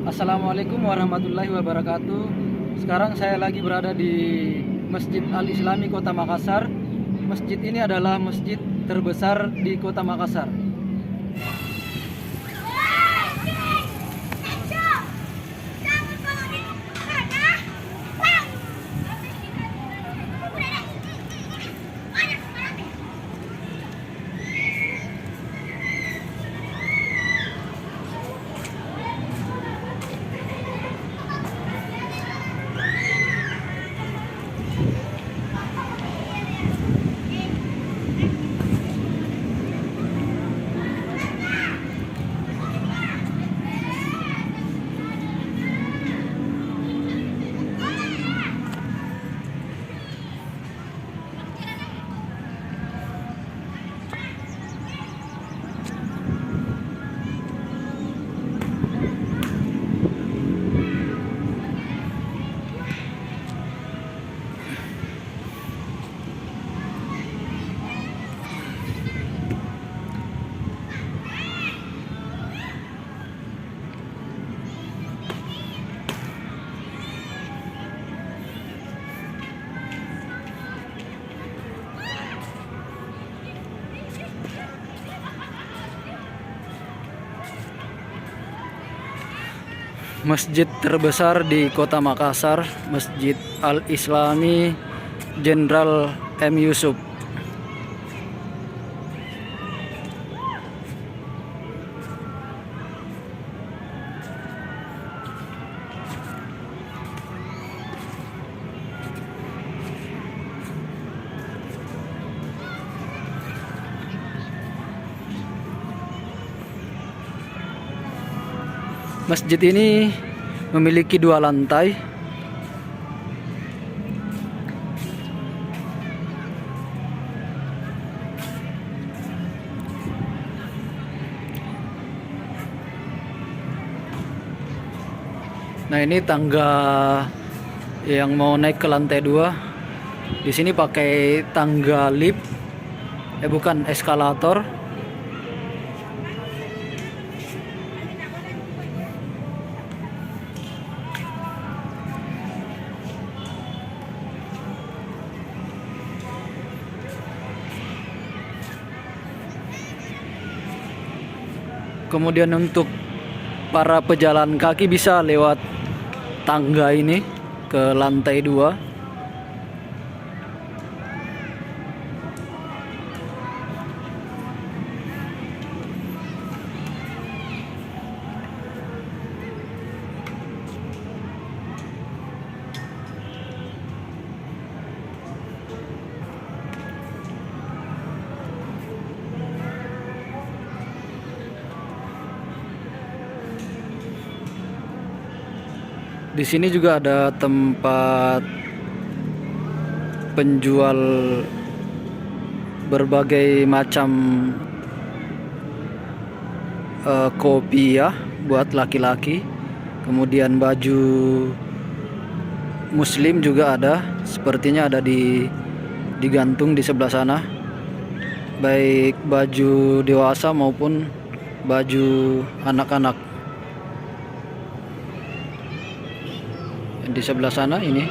Assalamualaikum warahmatullahi wabarakatuh. Sekarang saya lagi berada di Masjid Al-Islami Kota Makassar. Masjid ini adalah masjid terbesar di Kota Makassar. Masjid terbesar di Kota Makassar, Masjid Al-Islami Jenderal M. Yusuf. Masjid ini memiliki 2 lantai. Nah, ini tangga yang mau naik ke lantai 2. Di sini pakai tangga lift, bukan eskalator. Kemudian untuk para pejalan kaki bisa lewat tangga ini ke lantai 2. Di sini juga ada tempat penjual berbagai macam kopi ya buat laki-laki. Kemudian baju muslim juga ada, sepertinya ada digantung di sebelah sana. Baik baju dewasa maupun baju anak-anak. Di sebelah sana ini